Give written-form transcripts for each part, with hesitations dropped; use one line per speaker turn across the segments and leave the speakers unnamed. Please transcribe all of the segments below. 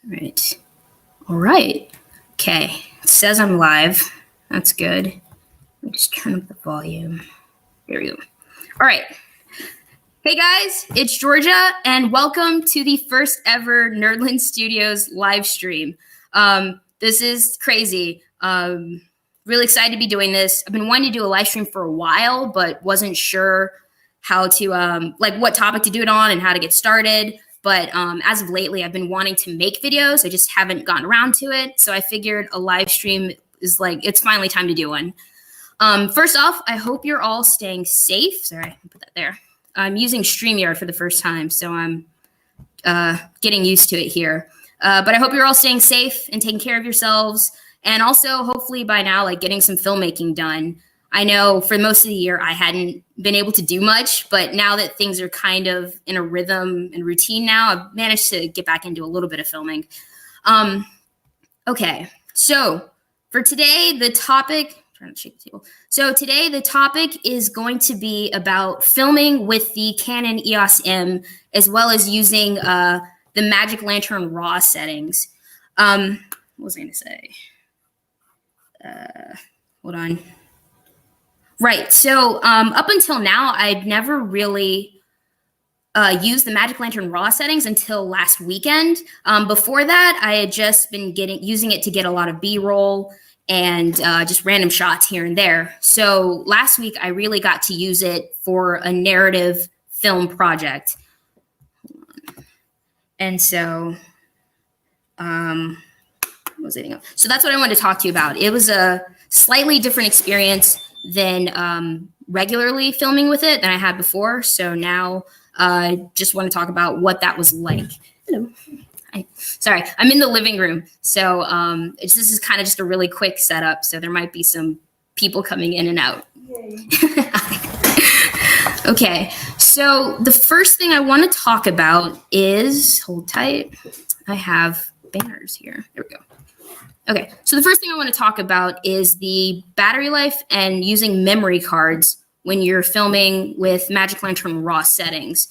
Right. All right. Okay. It says I'm live. That's good. Let me just turn up the volume. There we go. All right. Hey guys, it's Georgia, and welcome to the first ever NerdLens Studios live stream. This is crazy. Really excited to be doing this. I've been wanting to do a live stream for a while, but wasn't sure how to, what topic to do it on and how to get started. But as of lately, I've been wanting to make videos. I just haven't gotten around to it. So I figured a live stream is it's finally time to do one. First off, I hope you're all staying safe. Sorry, I put that there. I'm using StreamYard for the first time, so I'm getting used to it here. But I hope you're all staying safe and taking care of yourselves. And also, hopefully by now, getting some filmmaking done. I know for most of the year, I hadn't been able to do much, but now that things are kind of in a rhythm and routine now, I've managed to get back into a little bit of filming. Okay, so for today, the topic... Trying to shake the table. So today the topic is going to be about filming with the Canon EOS M, as well as using the Magic Lantern RAW settings. What was I going to say? Hold on. Right. So up until now, I'd never really used the Magic Lantern RAW settings until last weekend. Before that, I had just been using it to get a lot of B-roll and just random shots here and there. So last week, I really got to use it for a narrative film project. And so, what was I so that's what I wanted to talk to you about. It was a slightly different experience than regularly filming with it than I had before. So now I just want to talk about what that was like. Hello. Sorry, I'm in the living room. So this is kind of just a really quick setup. So there might be some people coming in and out. Okay, so the first thing I want to talk about is, hold tight, I have banners here. There we go. Okay, so the first thing I want to talk about is the battery life and using memory cards when you're filming with Magic Lantern RAW settings.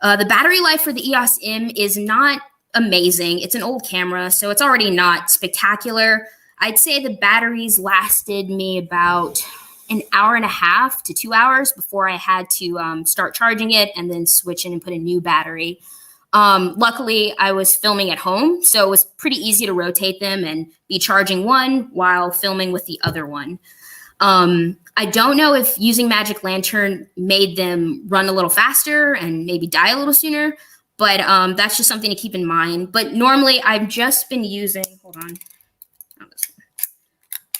The battery life for the EOS M is not amazing. It's an old camera, so it's already not spectacular. I'd say the batteries lasted me about an hour and a half to 2 hours before I had to start charging it and then switch in and put a new battery. Luckily, I was filming at home, so it was pretty easy to rotate them and be charging one while filming with the other one. I don't know if using Magic Lantern made them run a little faster and maybe die a little sooner, but that's just something to keep in mind. But normally I've just been using,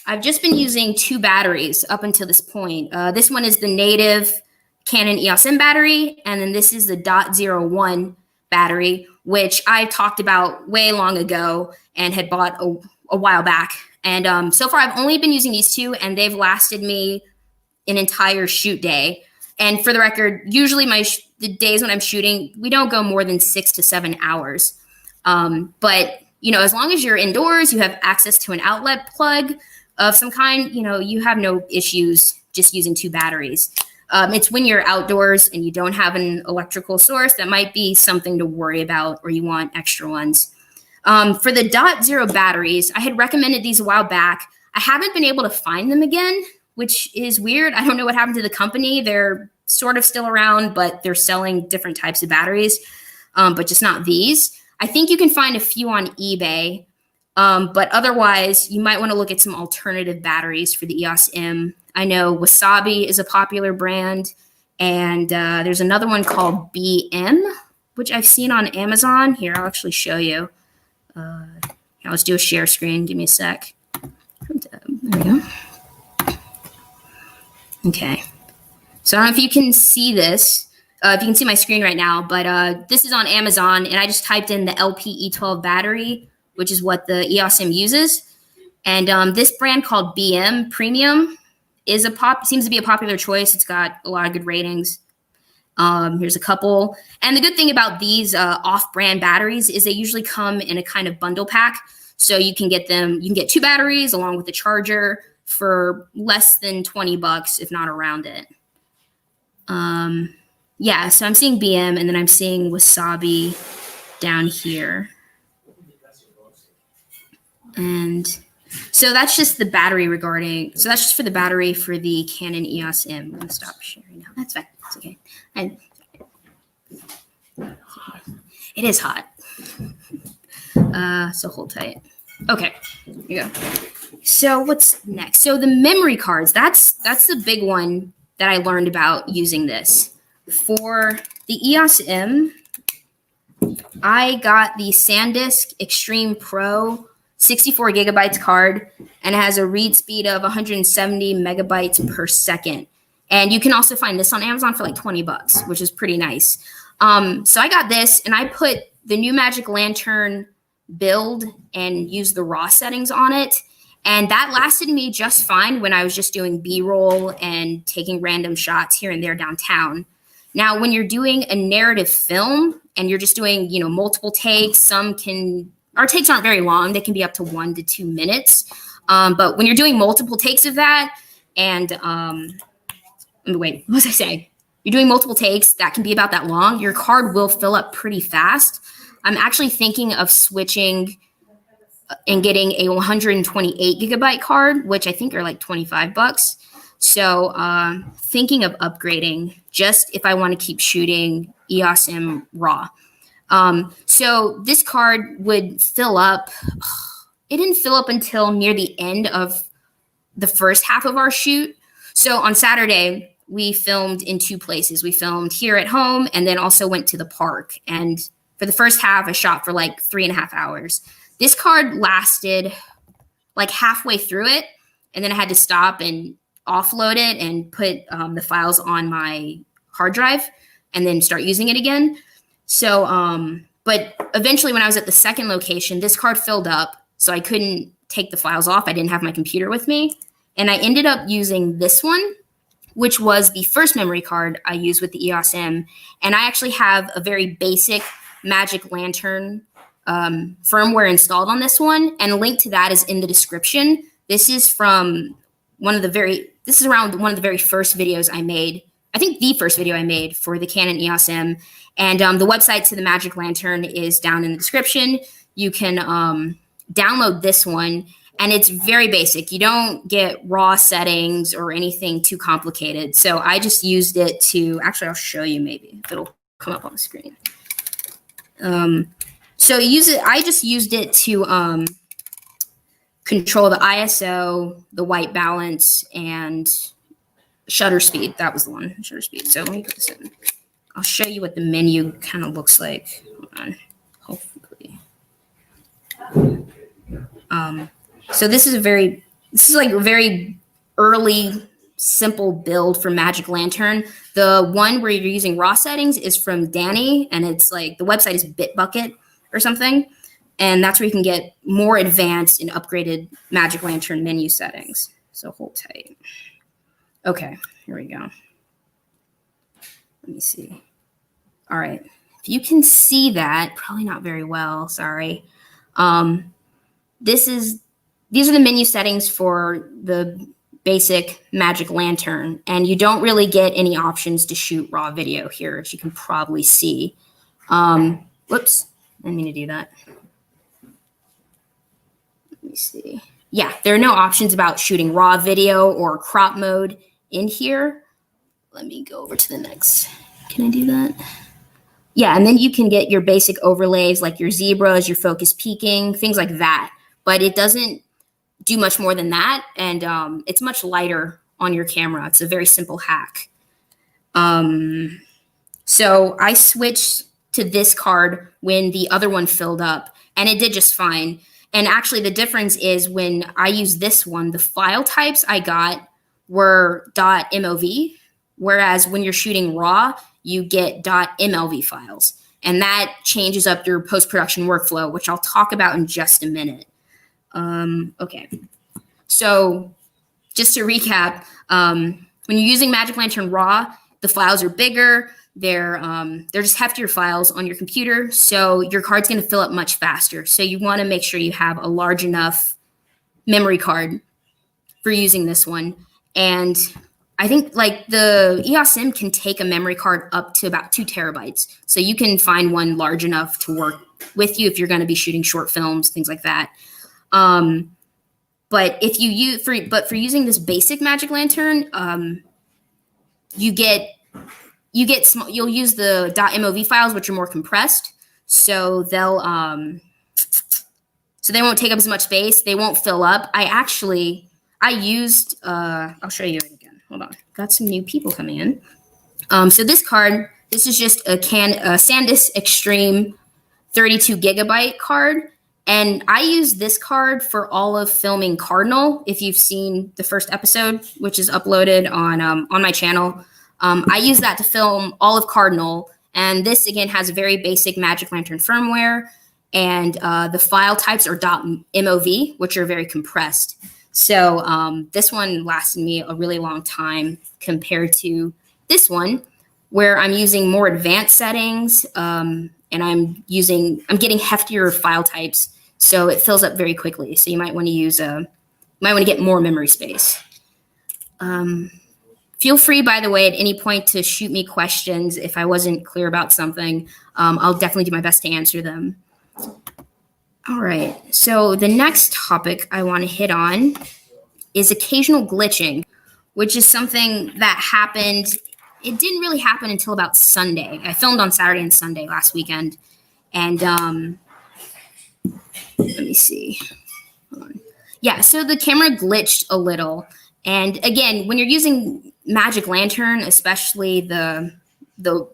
I've just been using two batteries up until this point. This one is the native Canon EOS M battery, and then this is the .01 battery, which I talked about way long ago and had bought a while back. And so far I've only been using these two, and they've lasted me an entire shoot day. And for the record, usually the days when I'm shooting, we don't go more than 6 to 7 hours. But, as long as you're indoors, you have access to an outlet plug of some kind, you have no issues just using two batteries. It's when you're outdoors and you don't have an electrical source that might be something to worry about, or you want extra ones. For the .0 batteries, I had recommended these a while back. I haven't been able to find them again, which is weird. I don't know what happened to the company. They're sort of still around, but they're selling different types of batteries, but just not these. I think you can find a few on eBay, but otherwise, you might want to look at some alternative batteries for the EOS M. I know Wasabi is a popular brand, and there's another one called BM, which I've seen on Amazon. Here, I'll actually show you. Let's do a share screen. Give me a sec. There we go. Okay. So I don't know if you can see this, if you can see my screen right now, but this is on Amazon, and I just typed in the LPE12 battery, which is what the EOS M uses. And this brand called BM Premium seems to be a popular choice. It's got a lot of good ratings. Here's a couple. And the good thing about these off-brand batteries is they usually come in a kind of bundle pack. So you can get two batteries along with the charger for less than $20, if not around it. Yeah, so I'm seeing BM, and then I'm seeing Wasabi down here. And so that's just the battery so that's just for the battery for the Canon EOS M. I'm going to stop sharing now. That's fine. It's okay. It is hot. So hold tight. Okay, here you go. So what's next? So the memory cards, that's the big one that I learned about using this. For the EOS M, I got the SanDisk Extreme Pro 64 gigabytes card, and it has a read speed of 170 megabytes per second. And you can also find this on Amazon for like $20, which is pretty nice. So I got this, and I put the new Magic Lantern build and used the raw settings on it. And that lasted me just fine when I was just doing B-roll and taking random shots here and there downtown. Now, when you're doing a narrative film and you're just doing, multiple takes, our takes aren't very long. They can be up to 1 to 2 minutes. But when you're doing multiple takes of that and, wait, what was I saying? You're doing multiple takes that can be about that long, your card will fill up pretty fast. I'm actually thinking of switching and getting a 128 gigabyte card, which I think are like $25. So thinking of upgrading just if I want to keep shooting EOS M RAW. So this card would fill up. It didn't fill up until near the end of the first half of our shoot. So on Saturday, we filmed in 2 places. We filmed here at home and then also went to the park. And for the first half, I shot for like 3.5 hours. This card lasted like halfway through it, and then I had to stop and offload it and put the files on my hard drive and then start using it again. So, but eventually when I was at the second location, this card filled up, so I couldn't take the files off. I didn't have my computer with me. And I ended up using this one, which was the first memory card I used with the EOS M. And I actually have a very basic Magic Lantern firmware installed on this one, and a link to that is in the description. This is around one of the very first videos I made. I think the first video I made for the Canon EOS M. And the website to the Magic Lantern is down in the description. You can download this one, and it's very basic. You don't get raw settings or anything too complicated. So I just used it to, actually I'll show you maybe if it'll come up on the screen. So I just used it to control the ISO, the white balance, and shutter speed. That was the one, shutter speed. So let me put this in. I'll show you what the menu kind of looks like. Hold on, hopefully. So this is like a very early, simple build for Magic Lantern. The one where you're using raw settings is from Danny, and it's like the website is Bitbucket or something, and that's where you can get more advanced and upgraded Magic Lantern menu settings. So hold tight. Okay, here we go. Let me see. All right, if you can see that, probably not very well, sorry. These are the menu settings for the basic Magic Lantern, and you don't really get any options to shoot raw video here, as you can probably see. Whoops, I didn't mean to do that. Let me see. Yeah, there are no options about shooting raw video or crop mode in here. Let me go over to the next. Can I do that? Yeah, and then you can get your basic overlays like your zebras, your focus peaking, things like that. But it doesn't do much more than that, and it's much lighter on your camera. It's a very simple hack. So I switched to this card when the other one filled up, and it did just fine. And actually the difference is when I use this one, the file types I got were .mov, whereas when you're shooting raw, you get .mlv files. And that changes up your post-production workflow, which I'll talk about in just a minute. Okay, so just to recap, when you're using Magic Lantern RAW, the files are bigger. They're just heftier files on your computer, so your card's going to fill up much faster. So you want to make sure you have a large enough memory card for using this one. And I think like the EOS M can take a memory card up to about 2 terabytes. So you can find one large enough to work with you if you're going to be shooting short films, things like that. But if you use for using this basic magic lantern, you'll use the .mov files, which are more compressed, so they won't take up as much space. They won't fill up. I used I'll show you it again. Hold on, got some new people coming in. So this is just a SanDisk Extreme 32 gigabyte card. And I use this card for all of filming Cardinal. If you've seen the first episode, which is uploaded on my channel, I use that to film all of Cardinal. And this, again, has a very basic Magic Lantern firmware. And the file types are .mov, which are very compressed. So this one lasted me a really long time compared to this one, where I'm using more advanced settings, and I'm getting heftier file types, so it fills up very quickly. So you might want to get more memory space. Feel free, by the way, at any point to shoot me questions if I wasn't clear about something. I'll definitely do my best to answer them. All right, so the next topic I want to hit on is occasional glitching, which is something that happened. It didn't really happen until about Sunday. I filmed on Saturday and Sunday last weekend. And let me see. Hold on. Yeah, so the camera glitched a little. And again, when you're using Magic Lantern, especially the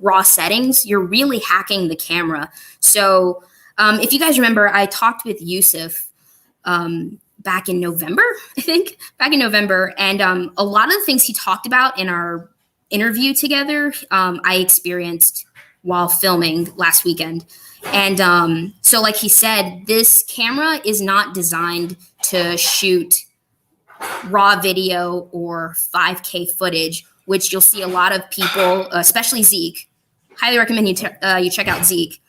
raw settings, you're really hacking the camera. So if you guys remember, I talked with Yusuf back in November, I think. And a lot of the things he talked about in our interview together, I experienced while filming last weekend. And so like he said, this camera is not designed to shoot raw video or 5K footage, which you'll see a lot of people, especially Zeke. Highly recommend you check out Zeke.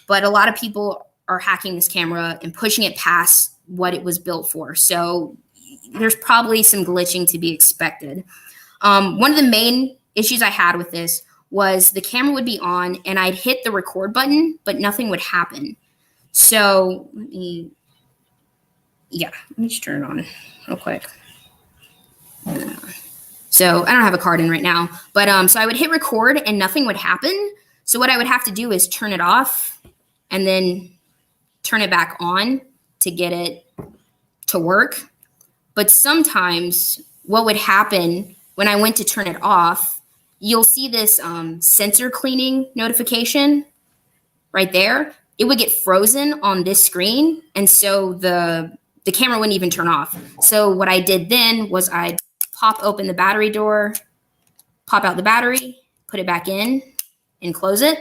But a lot of people are hacking this camera and pushing it past what it was built for. So there's probably some glitching to be expected. One of the main issues I had with this was the camera would be on and I'd hit the record button, but nothing would happen. So let me just turn it on real quick. So I don't have a card in right now, but so I would hit record and nothing would happen. So what I would have to do is turn it off and then turn it back on to get it to work. But sometimes what would happen when I went to turn it off, you'll see this sensor cleaning notification right there. It would get frozen on this screen. And so the camera wouldn't even turn off. So what I did then was I'd pop open the battery door, pop out the battery, put it back in and close it.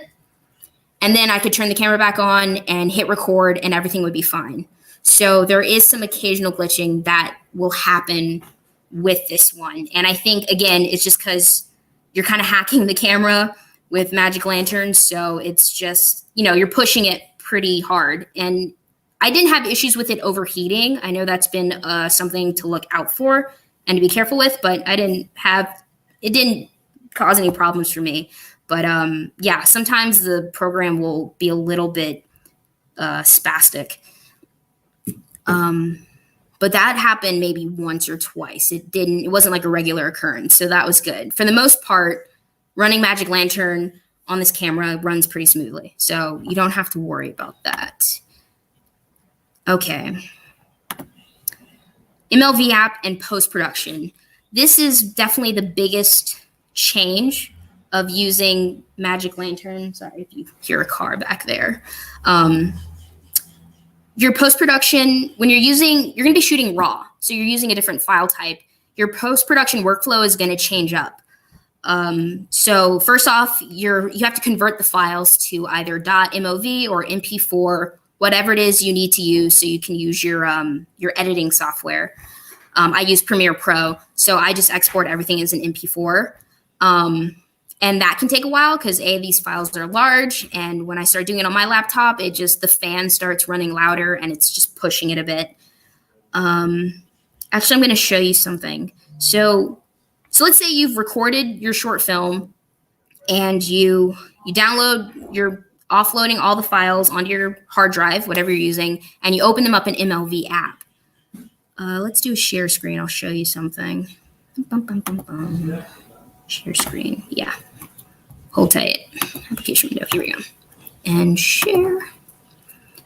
And then I could turn the camera back on and hit record and everything would be fine. So there is some occasional glitching that will happen with this one. And I think, again, it's just because you're kind of hacking the camera with Magic Lanterns. So it's just, you're pushing it pretty hard. And I didn't have issues with it overheating. I know that's been something to look out for and to be careful with, but it didn't cause any problems for me. But yeah, sometimes the program will be a little bit spastic. But that happened maybe once or twice. It wasn't like a regular occurrence. So that was good. For the most part, running Magic Lantern on this camera runs pretty smoothly. So you don't have to worry about that. Okay. MLVApp and post-production. This is definitely the biggest change of using Magic Lantern. Sorry if you hear a car back there. Your post-production, when you're going to be shooting raw, so you're using a different file type, your post-production workflow is going to change up. So first off, you have to convert the files to either .mov or MP4, whatever it is you need to use so you can use your editing software. I use Premiere Pro, so I just export everything as an MP4. And that can take a while because these files are large. And when I start doing it on my laptop, the fan starts running louder and it's just pushing it a bit. Actually, I'm going to show you something. So let's say you've recorded your short film and you're offloading all the files onto your hard drive, whatever you're using, and you open them up in MLVApp. Let's do a share screen. I'll show you something. Share screen. Yeah. Hold tight. Application window. Here we go. And share.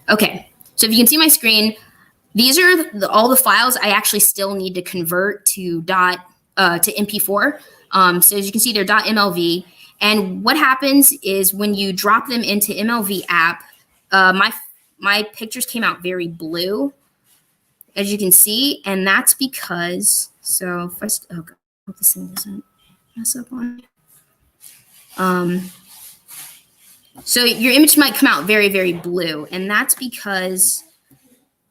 Okay. So if you can see my screen, these are all the files I actually still need to convert to MP4. So as you can see, they're .mlv. And what happens is when you drop them into MLVApp, my pictures came out very blue, as you can see, and that's because, so if I, oh God, I hope this thing doesn't mess up on it. So your image might come out very, very blue, and that's because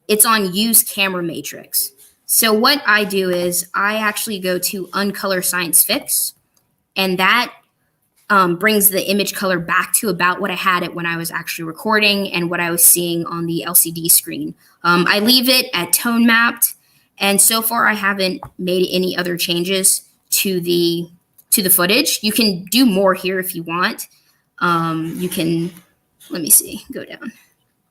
it's on use camera matrix. So what I do is I actually go to Uncolor Science Fix, and that brings the image color back to about what I had it when I was actually recording and what I was seeing on the LCD screen. I leave it at tone mapped, and so far I haven't made any other changes to the footage. You can do more here if you want. You can, let me see, go down.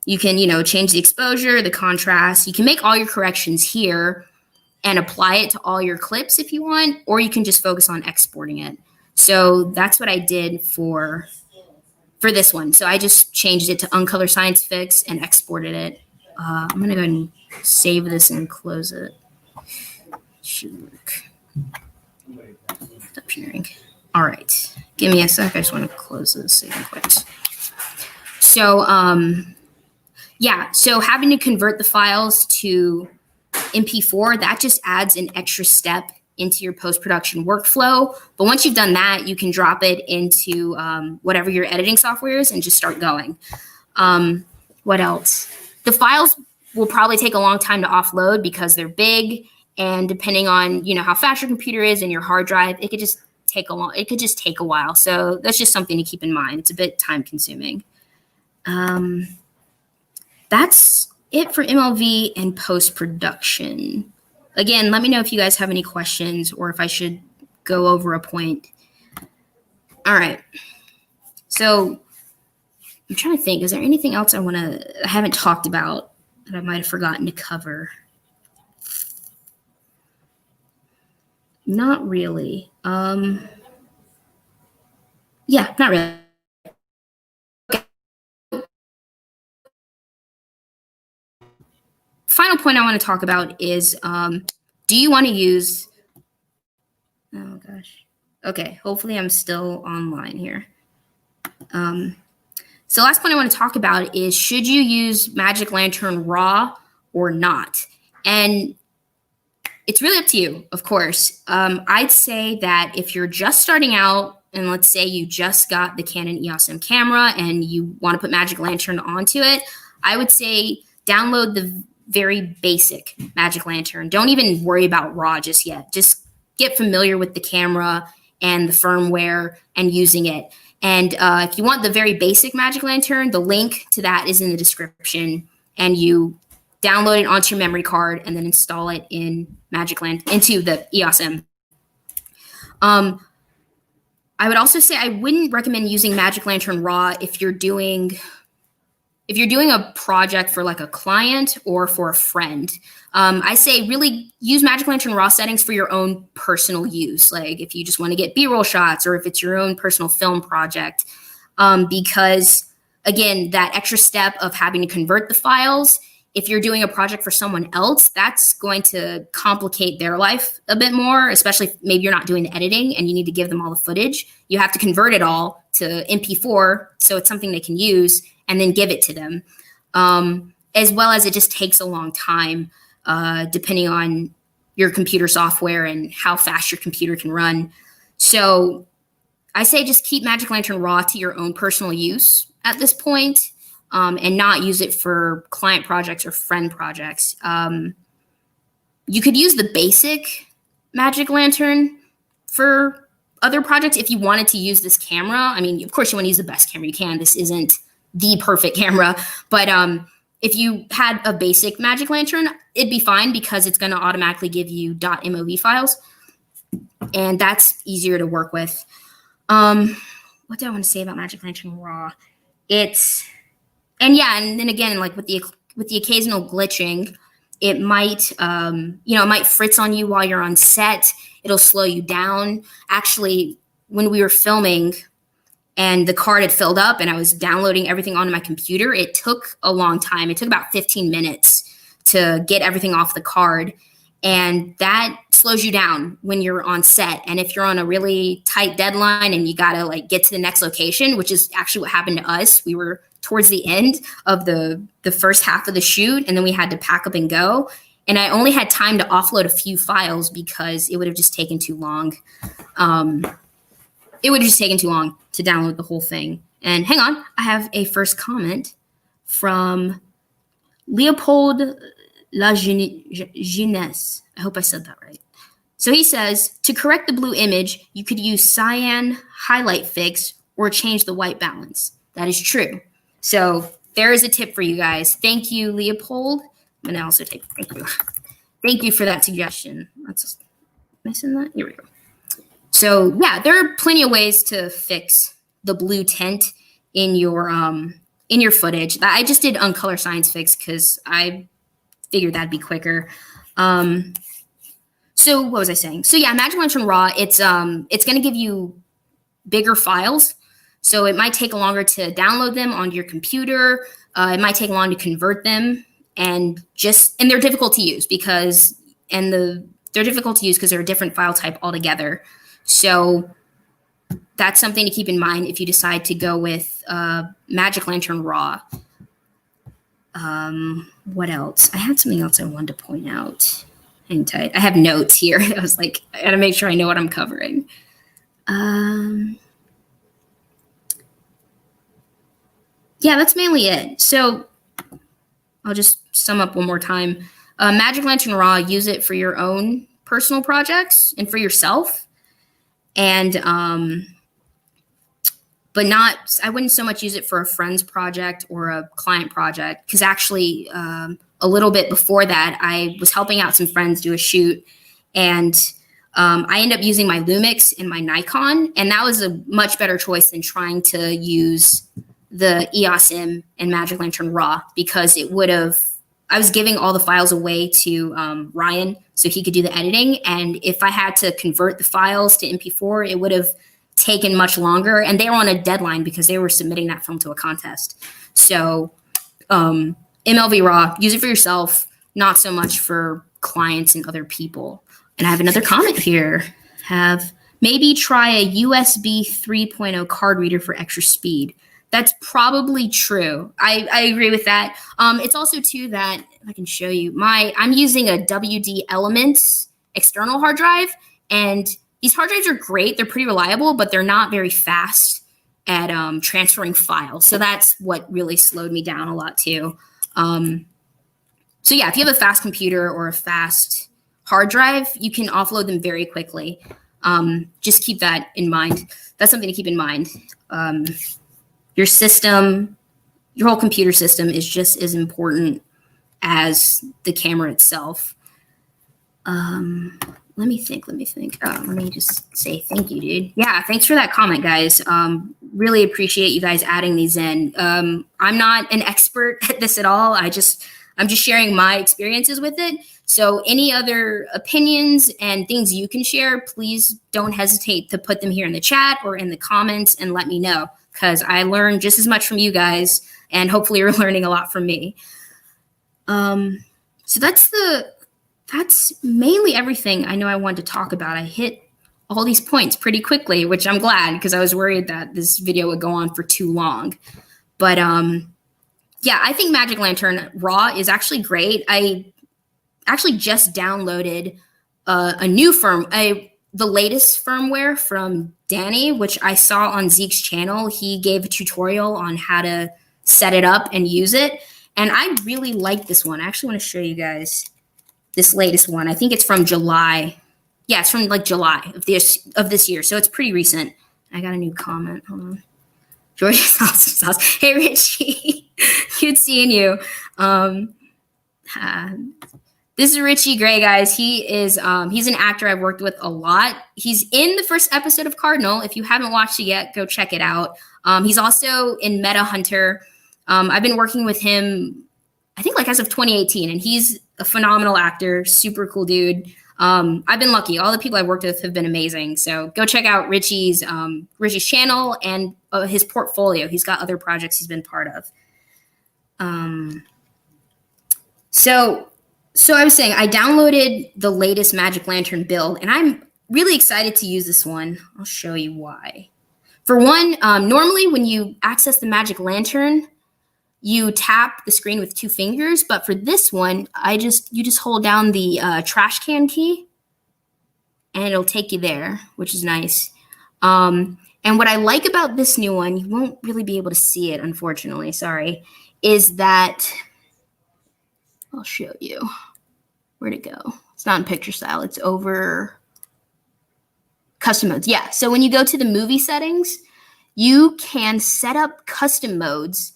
You can, change the exposure, the contrast. You can make all your corrections here and apply it to all your clips if you want, or you can just focus on exporting it. So that's what I did for this one. So I just changed it to Uncolor Science Fix and exported it. I'm going to go ahead and save this and close it. Should work. Stop sharing. All right. Give me a sec. I just want to close this, save and quit. So, yeah, so having to convert the files to MP4, that just adds an extra step into your post-production workflow. But once you've done that, you can drop it into whatever your editing software is and just start going. What else? The files will probably take a long time to offload because they're big, and depending on how fast your computer is and your hard drive, it could just take a while. So that's just something to keep in mind. It's a bit time consuming. That's it for MLV and post-production. Again, let me know if you guys have any questions or if I should go over a point. All right. So I'm trying to think, is there anything else I haven't talked about that I might have forgotten to cover? Not really. Yeah, not really. Final point I want to talk about is, do you want to use, oh gosh. Okay, hopefully I'm still online here. So last point I want to talk about is, should you use Magic Lantern RAW or not? And it's really up to you, of course. I'd say that if you're just starting out, and let's say you just got the Canon EOS M camera and you want to put Magic Lantern onto it, I would say download the very basic Magic Lantern. Don't even worry about RAW just yet. Just get familiar with the camera and the firmware and using it. And if you want the very basic Magic Lantern, the link to that is in the description, and you download it onto your memory card and then install it in into the EOS M. I would also say I wouldn't recommend using Magic Lantern RAW if you're doing a project for like a client or for a friend. I say really use Magic Lantern RAW settings for your own personal use. Like if you just want to get B-roll shots or if it's your own personal film project. Because again, that extra step of having to convert the files, if you're doing a project for someone else, that's going to complicate their life a bit more, especially if maybe you're not doing the editing and you need to give them all the footage. You have to convert it all to MP4 so it's something they can use and then give it to them. As well as it just takes a long time, depending on your computer software and how fast your computer can run. So I say just keep Magic Lantern RAW to your own personal use at this point, and not use it for client projects or friend projects. You could use the basic Magic Lantern for other projects if you wanted to use this camera. I mean, of course you want to use the best camera you can. This isn't the perfect camera, but if you had a basic Magic Lantern, it'd be fine because it's going to automatically give you .mov files, and that's easier to work with. What do I want to say about Magic Lantern RAW? And then again, like with the occasional glitching, it might, it might fritz on you while you're on set. It'll slow you down. Actually, when we were filming and the card had filled up and I was downloading everything onto my computer, it took a long time. It took about 15 minutes to get everything off the card. And that slows you down when you're on set. And if you're on a really tight deadline and you got to like get to the next location, which is actually what happened to us. We were towards the end of the first half of the shoot, and then we had to pack up and go. And I only had time to offload a few files because it would have just taken too long. It would have just taken too long to download the whole thing. And hang on, I have a first comment from Leopold La Jeunesse. I hope I said that right. So he says, to correct the blue image, you could use cyan highlight fix or change the white balance. That is true. So there is a tip for you guys. Thank you, Leopold. I'm going to also take thank you. Thank you for that suggestion. Let's missing that. Here we go. So yeah, there are plenty of ways to fix the blue tint in your footage. I just did Uncolor Science Fix because I figured that'd be quicker. So what was I saying? So yeah, Magic Lantern Raw, it's going to give you bigger files. So it might take longer to download them onto your computer. It might take long to convert them, and they're difficult to use because they're a different file type altogether. So that's something to keep in mind if you decide to go with Magic Lantern Raw. What else? I had something else I wanted to point out. Hang tight. I have notes here. I was like, I gotta make sure I know what I'm covering. Yeah, that's mainly it. So I'll just sum up one more time. Magic Lantern Raw, use it for your own personal projects and for yourself. And, but I wouldn't so much use it for a friend's project or a client project. Because actually, a little bit before that, I was helping out some friends do a shoot. And I ended up using my Lumix and my Nikon. And that was a much better choice than trying to use the EOS M and Magic Lantern Raw, because I was giving all the files away to Ryan so he could do the editing. And if I had to convert the files to MP4, it would have taken much longer. And they were on a deadline because they were submitting that film to a contest. So MLV Raw, use it for yourself, not so much for clients and other people. And I have another comment here. Maybe try a USB 3.0 card reader for extra speed. That's probably true. I agree with that. It's also too that, if I can show you, I'm using a WD Elements external hard drive, and these hard drives are great. They're pretty reliable, but they're not very fast at transferring files. So that's what really slowed me down a lot too. So yeah, if you have a fast computer or a fast hard drive, you can offload them very quickly. Just keep that in mind. That's something to keep in mind. Your system, your whole computer system is just as important as the camera itself. Let me think. Let me just say thank you, dude. Yeah, thanks for that comment, guys. Really appreciate you guys adding these in. I'm not an expert at this at all. I'm just sharing my experiences with it. So any other opinions and things you can share, please don't hesitate to put them here in the chat or in the comments and let me know, because I learn just as much from you guys, and hopefully you're learning a lot from me. So that's mainly everything I know I wanted to talk about. I hit all these points pretty quickly, which I'm glad, because I was worried that this video would go on for too long. But yeah, I think Magic Lantern Raw is actually great. I actually just downloaded a new the latest firmware from Danny, which I saw on Zeke's channel. He gave a tutorial on how to set it up and use it. And I really like this one. I actually want to show you guys this latest one. I think it's from July. Yeah, it's from like July of this year. So it's pretty recent. I got a new comment. Hold on. George's house. Hey, Richie. Good seeing you. This is Richie Gray, guys. He's an actor I've worked with a lot. He's in the first episode of Cardinal. If you haven't watched it yet, go check it out. He's also in Meta Hunter. I've been working with him, I think, like as of 2018, and he's a phenomenal actor, super cool dude. I've been lucky. All the people I've worked with have been amazing. So go check out Richie's channel and his portfolio. He's got other projects he's been part of. So I was saying I downloaded the latest Magic Lantern build, and I'm really excited to use this one. I'll show you why. For one, normally when you access the Magic Lantern, you tap the screen with 2 fingers, but for this one, you just hold down the trash can key, and it'll take you there, which is nice. And what I like about this new one, you won't really be able to see it, unfortunately, sorry, is that, I'll show you. Where'd it go? It's not in picture style. It's over custom modes. Yeah, so when you go to the movie settings, you can set up custom modes.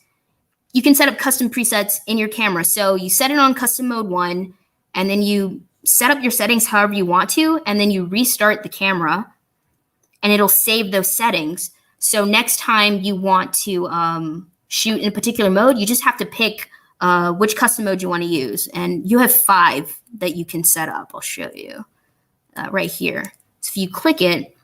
You can set up custom presets in your camera. So you set it on custom mode 1, and then you set up your settings however you want to, and then you restart the camera, and it'll save those settings. So next time you want to shoot in a particular mode, you just have to pick which custom mode you want to use. And you have 5 that you can set up. I'll show you right here. So if you click it,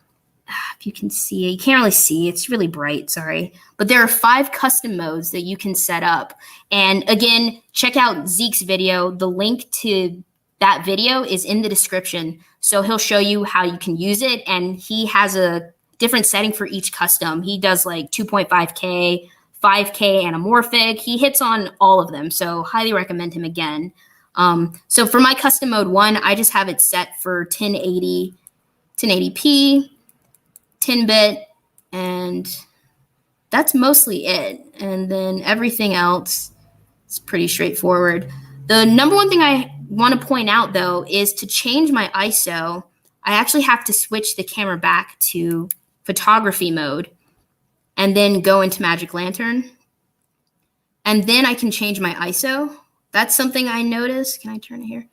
if you can see it, you can't really see, it's really bright, sorry. But there are 5 custom modes that you can set up. And again, check out Zeke's video. The link to that video is in the description. So he'll show you how you can use it. And he has a different setting for each custom. He does like 2.5K, 5K anamorphic. He hits on all of them. So highly recommend him again. So for my custom mode 1, I just have it set for 1080p, 10-bit, and that's mostly it. And then everything else is pretty straightforward. The number one thing I want to point out, though, is to change my ISO, I actually have to switch the camera back to photography mode and then go into Magic Lantern. And then I can change my ISO. That's something I noticed. Can I turn it here?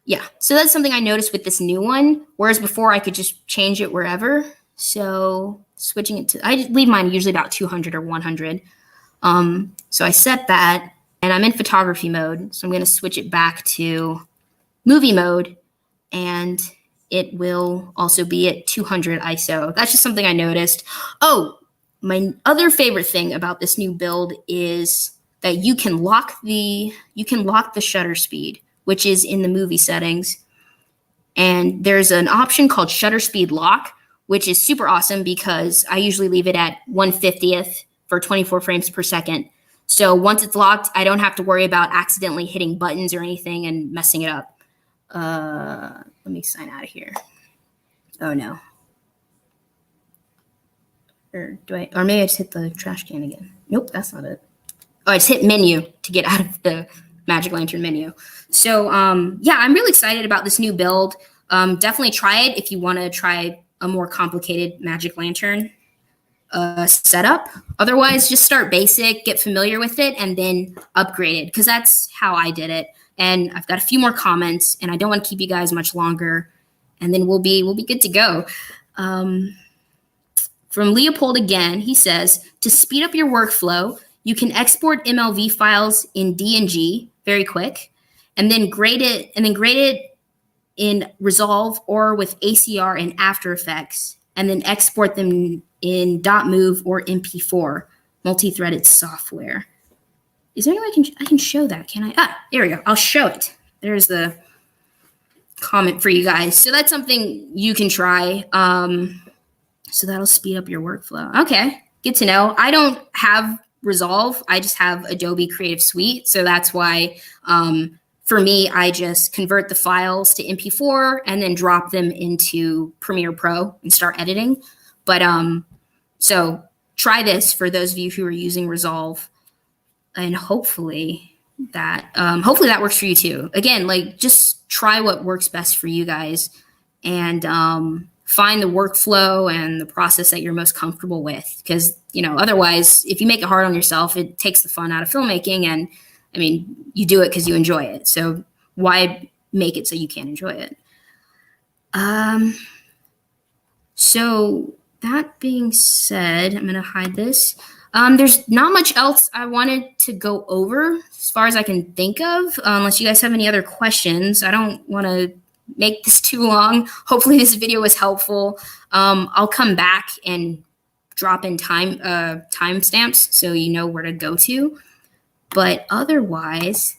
Yeah, so that's something I noticed with this new one, whereas before I could just change it wherever. So switching it to, I leave mine usually about 200 or 100. So I set that, and I'm in photography mode. So I'm going to switch it back to movie mode, and it will also be at 200 ISO. That's just something I noticed. Oh, my other favorite thing about this new build is that you can lock the shutter speed, which is in the movie settings. And there's an option called shutter speed lock, which is super awesome because I usually leave it at 1/50th for 24 frames per second. So once it's locked, I don't have to worry about accidentally hitting buttons or anything and messing it up. Let me sign out of here. Oh no. Or maybe I just hit the trash can again. Nope, that's not it. Oh, I just hit menu to get out of the Magic Lantern menu. So yeah, I'm really excited about this new build. Definitely try it if you want to try a more complicated Magic Lantern setup. Otherwise, just start basic, get familiar with it, and then upgrade it, because that's how I did it. And I've got a few more comments, and I don't want to keep you guys much longer, and then we'll be good to go. From Leopold again, he says, to speed up your workflow, you can export MLV files in DNG very quick, and then grade it in Resolve or with ACR and After Effects, and then export them in .mov or MP4, multi-threaded software. Is there any way I can show that? Can I? Ah, here we go. I'll show it. There's the comment for you guys. So that's something you can try. So that'll speed up your workflow. Okay, good to know. I don't have Resolve. I just have Adobe Creative Suite. So that's why for me, I just convert the files to MP4 and then drop them into Premiere Pro and start editing. But so try this for those of you who are using Resolve, and hopefully that works for you too. Again, like, just try what works best for you guys, and find the workflow and the process that you're most comfortable with. Because, otherwise, if you make it hard on yourself, it takes the fun out of filmmaking. And I mean, you do it because you enjoy it. So why make it so you can't enjoy it? So that being said, I'm going to hide this. There's not much else I wanted to go over as far as I can think of, unless you guys have any other questions. I don't want to make this too long. Hopefully this video was helpful. I'll come back and drop in timestamps so you know where to go to. But otherwise,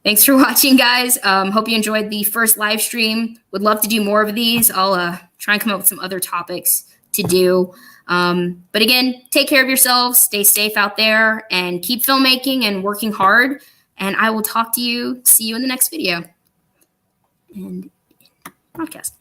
thanks for watching, guys. Hope you enjoyed the first live stream. Would love to do more of these. I'll try and come up with some other topics to do. But again, take care of yourselves, stay safe out there, and keep filmmaking and working hard. And I will see you in the next video and podcast.